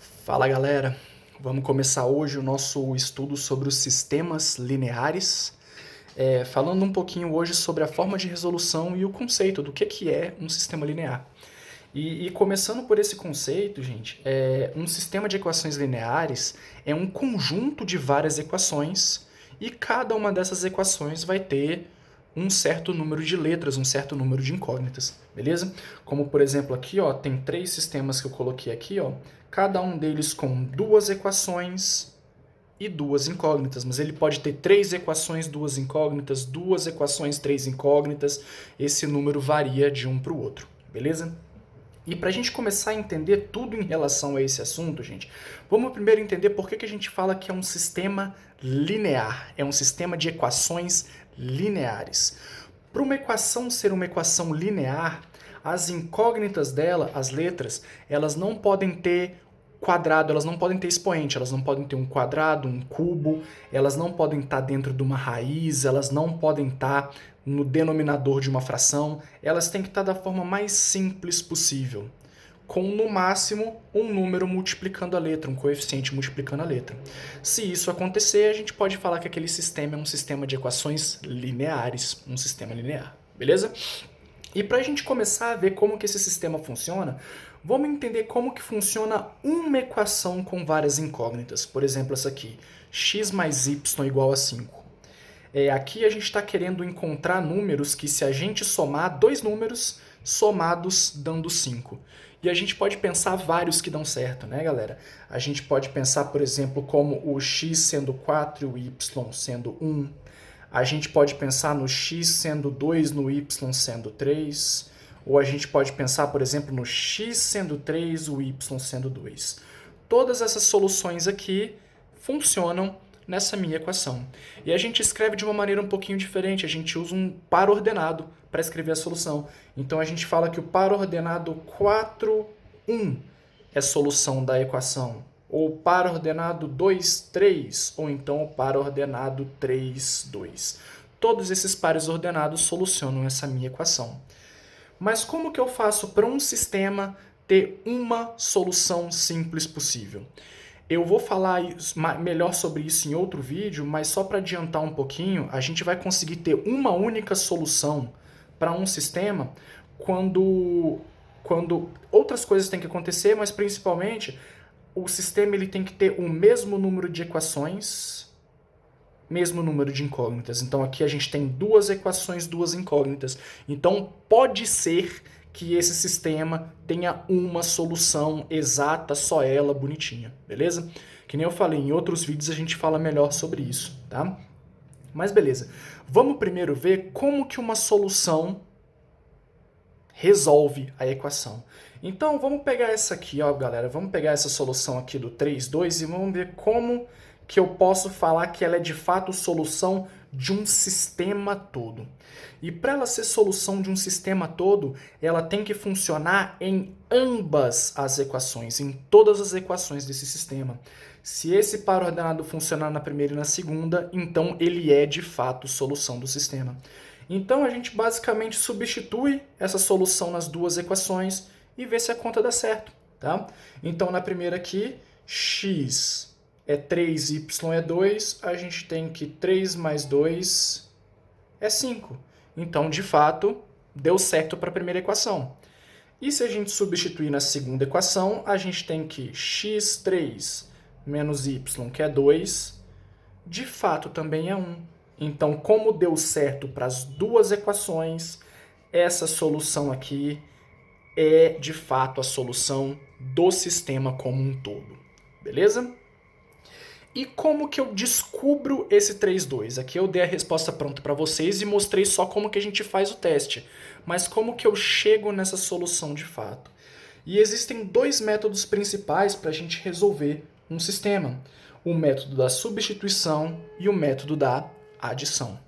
Fala galera, vamos começar hoje o nosso estudo sobre os sistemas lineares, falando um pouquinho hoje sobre a forma de resolução e o conceito do que é um sistema linear. E começando por esse conceito, gente, um sistema de equações lineares é um conjunto de várias equações e cada uma dessas equações vai ter um certo número de letras, um certo número de incógnitas, beleza? Como por exemplo aqui, ó, tem três sistemas que eu coloquei aqui, ó, cada um deles com duas equações e duas incógnitas, mas ele pode ter três equações, duas incógnitas, duas equações, três incógnitas, esse número varia de um para o outro, beleza? E para a gente começar a entender tudo em relação a esse assunto, gente, vamos primeiro entender por que a gente fala que é um sistema linear, é um sistema de equações lineares. Para uma equação ser uma equação linear, as incógnitas dela, as letras, elas não podem ter quadrado, elas não podem ter expoente, elas não podem ter um quadrado, um cubo, elas não podem estar dentro de uma raiz, elas não podem estar no denominador de uma fração, elas têm que estar da forma mais simples possível, com no máximo um número multiplicando a letra, um coeficiente multiplicando a letra. Se isso acontecer, a gente pode falar que aquele sistema é um sistema de equações lineares, um sistema linear, beleza? E para a gente começar a ver como que esse sistema funciona, vamos entender como que funciona uma equação com várias incógnitas. Por exemplo, essa aqui, x mais y igual a 5. Aqui a gente está querendo encontrar números que, se a gente somar dois números, somados dando 5. E a gente pode pensar vários que dão certo, né, galera? A gente pode pensar, por exemplo, como o x sendo 4 e o y sendo 1. A gente pode pensar no x sendo 2, no y sendo 3. Ou a gente pode pensar, por exemplo, no x sendo 3, o y sendo 2. Todas essas soluções aqui funcionam nessa minha equação. E a gente escreve de uma maneira um pouquinho diferente, a gente usa um par ordenado para escrever a solução. Então a gente fala que o par ordenado 4, 1 é solução da equação, ou o par ordenado 2, 3, ou então o par ordenado 3, 2. Todos esses pares ordenados solucionam essa minha equação. Mas como que eu faço para um sistema ter uma solução simples possível? Eu vou falar melhor sobre isso em outro vídeo, mas só para adiantar um pouquinho, a gente vai conseguir ter uma única solução para um sistema quando outras coisas têm que acontecer, mas principalmente o sistema ele tem que ter o mesmo número de equações, mesmo número de incógnitas. Então aqui a gente tem duas equações, duas incógnitas. Então pode ser que esse sistema tenha uma solução exata, só ela, bonitinha, beleza? Que nem eu falei, em outros vídeos a gente fala melhor sobre isso, tá? Mas beleza, vamos primeiro ver como que uma solução resolve a equação. Então vamos pegar essa aqui, ó, galera, vamos pegar essa solução aqui do 3, 2 e vamos ver como que eu posso falar que ela é de fato solução de um sistema todo. E para ela ser solução de um sistema todo, ela tem que funcionar em ambas as equações, em todas as equações desse sistema. Se esse par ordenado funcionar na primeira e na segunda, então ele é de fato solução do sistema. Então a gente basicamente substitui essa solução nas duas equações e vê se a conta dá certo, tá? Então na primeira aqui, x é 3, y é 2, a gente tem que 3 mais 2 é 5. Então, de fato, deu certo para a primeira equação. E se a gente substituir na segunda equação, a gente tem que x3 menos y, que é 2, de fato também é 1. Então, como deu certo para as duas equações, essa solução aqui é, de fato, a solução do sistema como um todo. Beleza? E como que eu descubro esse 3,2? Aqui eu dei a resposta pronta para vocês e mostrei só como que a gente faz o teste. Mas como que eu chego nessa solução de fato? E existem dois métodos principais para a gente resolver um sistema. O método da substituição e o método da adição.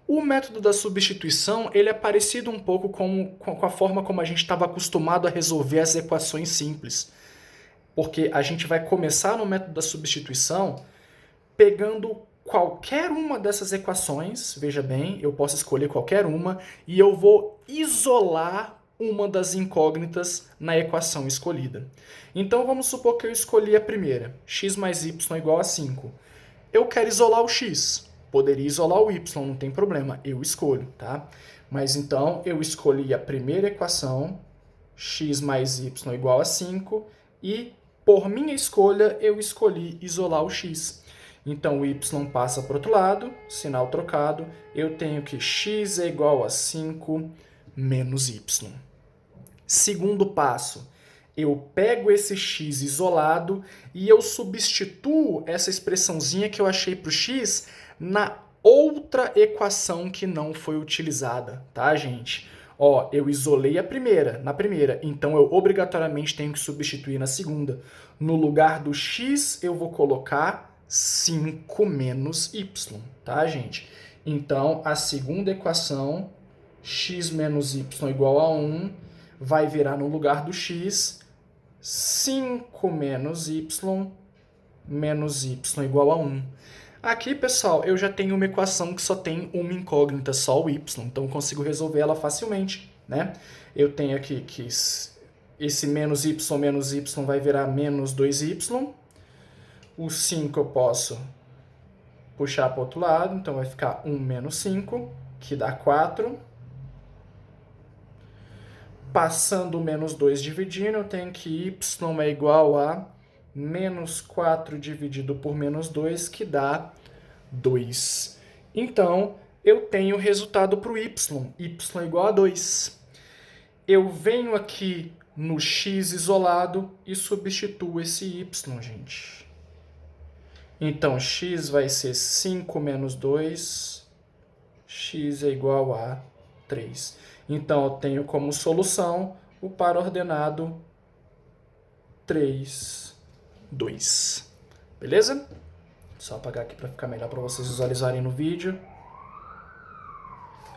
O método da substituição ele é parecido um pouco com a forma como a gente estava acostumado a resolver as equações simples. Porque a gente vai começar no método da substituição pegando qualquer uma dessas equações, veja bem, eu posso escolher qualquer uma, e eu vou isolar uma das incógnitas na equação escolhida. Então vamos supor que eu escolhi a primeira, x mais y igual a 5. Eu quero isolar o x. Poderia isolar o y, não tem problema, eu escolho, tá? Mas então eu escolhi a primeira equação, x mais y igual a 5, e por minha escolha eu escolhi isolar o x. Então o y passa para o outro lado, sinal trocado, eu tenho que x é igual a 5 menos y. Segundo passo, eu pego esse x isolado e eu substituo essa expressãozinha que eu achei para o x na outra equação que não foi utilizada, tá, gente? Ó, eu isolei na primeira, então eu obrigatoriamente tenho que substituir na segunda. No lugar do x, eu vou colocar 5 menos y, tá, gente? Então, a segunda equação, x menos y igual a 1, vai virar no lugar do x 5 menos y igual a 1. Aqui, pessoal, eu já tenho uma equação que só tem uma incógnita, só o y, então eu consigo resolver ela facilmente, né? Eu tenho aqui que esse menos y vai virar menos 2y. O 5 eu posso puxar para o outro lado, então vai ficar 1 menos 5, que dá 4. Passando o menos 2 dividindo, eu tenho que y é igual a menos 4 dividido por menos 2, que dá 2. Então, eu tenho o resultado para o y é igual a 2. Eu venho aqui no x isolado e substituo esse y, gente. Então, x vai ser 5 menos 2, x é igual a 3. Então, eu tenho como solução o par ordenado 3, 2. Beleza? Só apagar aqui para ficar melhor para vocês visualizarem no vídeo.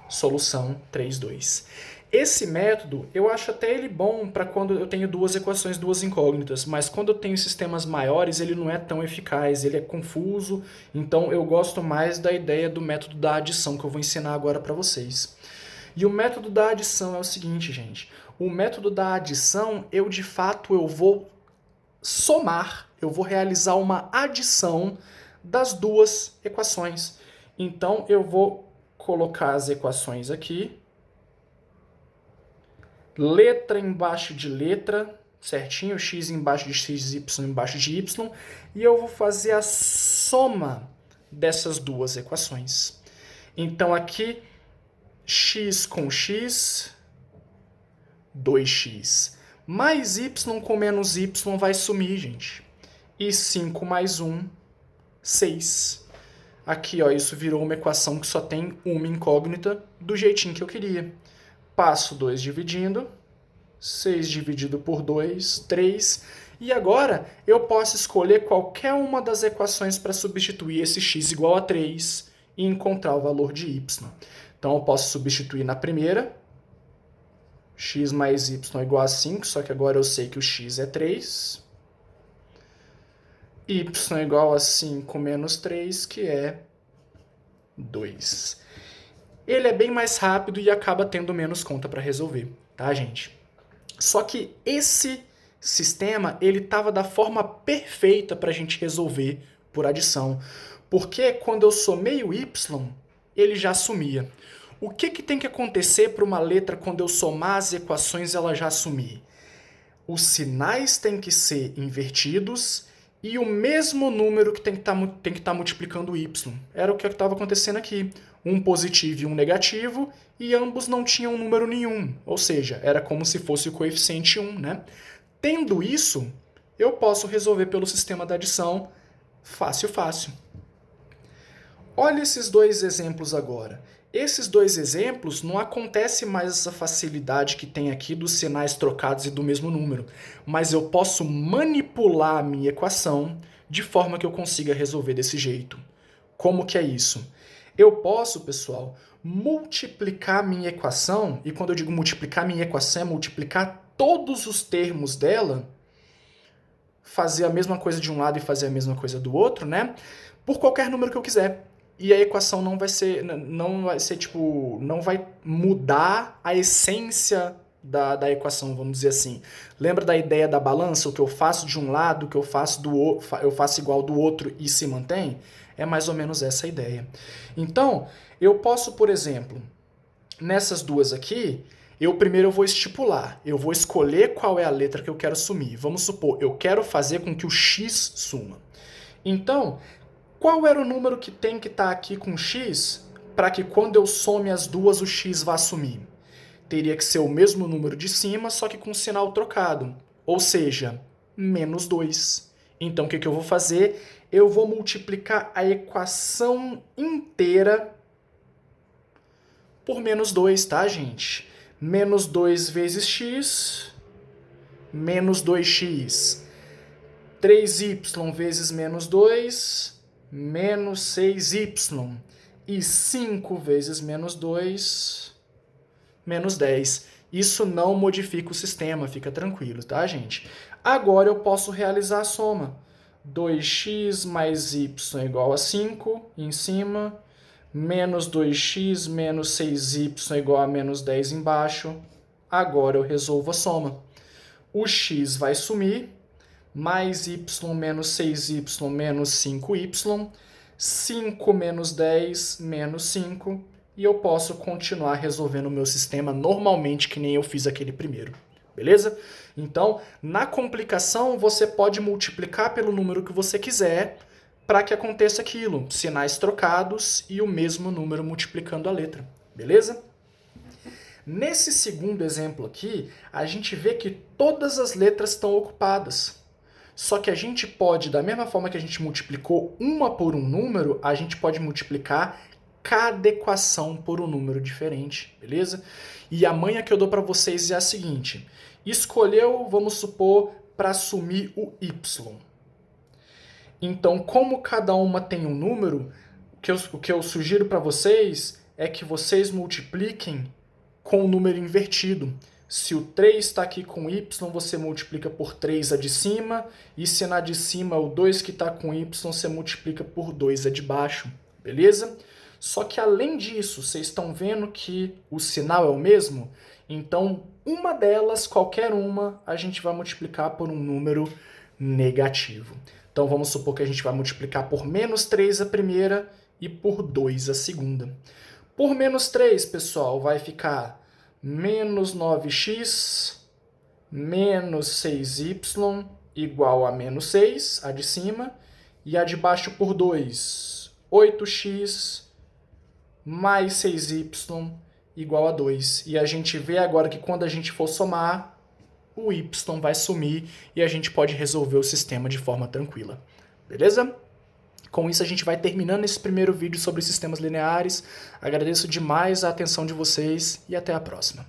Solução 3, 2. Esse método, eu acho até ele bom para quando eu tenho duas equações, duas incógnitas, mas quando eu tenho sistemas maiores, ele não é tão eficaz, ele é confuso, então eu gosto mais da ideia do método da adição, que eu vou ensinar agora para vocês. E o método da adição é o seguinte, gente. O método da adição, eu vou somar, eu vou realizar uma adição das duas equações. Então, eu vou colocar as equações aqui, letra embaixo de letra, certinho, x embaixo de x, y embaixo de y, e eu vou fazer a soma dessas duas equações. Então, aqui, x com x, 2x. Mais y com menos y vai sumir, gente. E 5 mais 1, 6. Aqui, ó, isso virou uma equação que só tem uma incógnita do jeitinho que eu queria. Passo 2 dividindo. 6 dividido por 2, 3. E agora eu posso escolher qualquer uma das equações para substituir esse x igual a 3 e encontrar o valor de y. Então, eu posso substituir na primeira, x mais y igual a 5, só que agora eu sei que o x é 3. Y igual a 5 menos 3, que é 2. Ele é bem mais rápido e acaba tendo menos conta para resolver, tá, gente? Só que esse sistema, ele estava da forma perfeita para a gente resolver por adição. Porque quando eu somei o y, ele já sumia. O que tem que acontecer para uma letra quando eu somar as equações ela já sumir? Os sinais têm que ser invertidos e o mesmo número que tem que estar multiplicando o y. Era o que estava acontecendo aqui. Um positivo e um negativo, e ambos não tinham número nenhum. Ou seja, era como se fosse o coeficiente 1, né? Tendo isso, eu posso resolver pelo sistema da adição fácil, fácil. Olha esses dois exemplos agora. Esses dois exemplos não acontece mais essa facilidade que tem aqui dos sinais trocados e do mesmo número, mas eu posso manipular a minha equação de forma que eu consiga resolver desse jeito. Como que é isso? Eu posso, pessoal, multiplicar a minha equação, e quando eu digo multiplicar a minha equação, é multiplicar todos os termos dela, fazer a mesma coisa de um lado e fazer a mesma coisa do outro, né? Por qualquer número que eu quiser. E a equação não vai ser tipo, não vai mudar a essência da equação, vamos dizer assim. Lembra da ideia da balança? O que eu faço de um lado, o que eu faço eu faço igual do outro e se mantém? É mais ou menos essa a ideia. Então, eu posso, por exemplo, nessas duas aqui, primeiro eu vou estipular, eu vou escolher qual é a letra que eu quero sumir. Vamos supor, eu quero fazer com que o x suma. Então, qual era o número que tem que estar aqui com x para que quando eu some as duas o x vá sumir? Teria que ser o mesmo número de cima, só que com sinal trocado. Ou seja, menos 2. Então, o que eu vou fazer? Eu vou multiplicar a equação inteira por menos 2, tá, gente? Menos 2 vezes x, menos 2x. 3y vezes menos 2, menos 6y. E 5 vezes menos 2, menos 10. Isso não modifica o sistema, fica tranquilo, tá, gente? Agora eu posso realizar a soma. 2x mais y igual a 5 em cima, menos 2x menos 6y igual a menos 10 embaixo. Agora eu resolvo a soma. O x vai sumir, mais y menos 6y menos 5y, 5 menos 10 menos 5, e eu posso continuar resolvendo o meu sistema normalmente, que nem eu fiz aquele primeiro. Beleza? Então, na complicação, você pode multiplicar pelo número que você quiser para que aconteça aquilo. Sinais trocados e o mesmo número multiplicando a letra. Beleza? Nesse segundo exemplo aqui, a gente vê que todas as letras estão ocupadas. Só que a gente pode, da mesma forma que a gente multiplicou uma por um número, a gente pode multiplicar cada equação por um número diferente, beleza? E a manha que eu dou para vocês é a seguinte. Escolheu, vamos supor, para assumir o y. Então, como cada uma tem um número, o que eu sugiro para vocês é que vocês multipliquem com o número invertido. Se o 3 está aqui com y, você multiplica por 3 a de cima, e se na de cima o 2 que está com y, você multiplica por 2 a de baixo, beleza? Só que além disso, vocês estão vendo que o sinal é o mesmo? Então, uma delas, qualquer uma, a gente vai multiplicar por um número negativo. Então, vamos supor que a gente vai multiplicar por menos 3 a primeira e por 2 a segunda. Por menos 3, pessoal, vai ficar menos 9x menos 6y igual a menos 6, a de cima, e a de baixo por 2, 8x mais 6y igual a 2. E a gente vê agora que quando a gente for somar, o y vai sumir e a gente pode resolver o sistema de forma tranquila. Beleza? Com isso a gente vai terminando esse primeiro vídeo sobre sistemas lineares. Agradeço demais a atenção de vocês e até a próxima.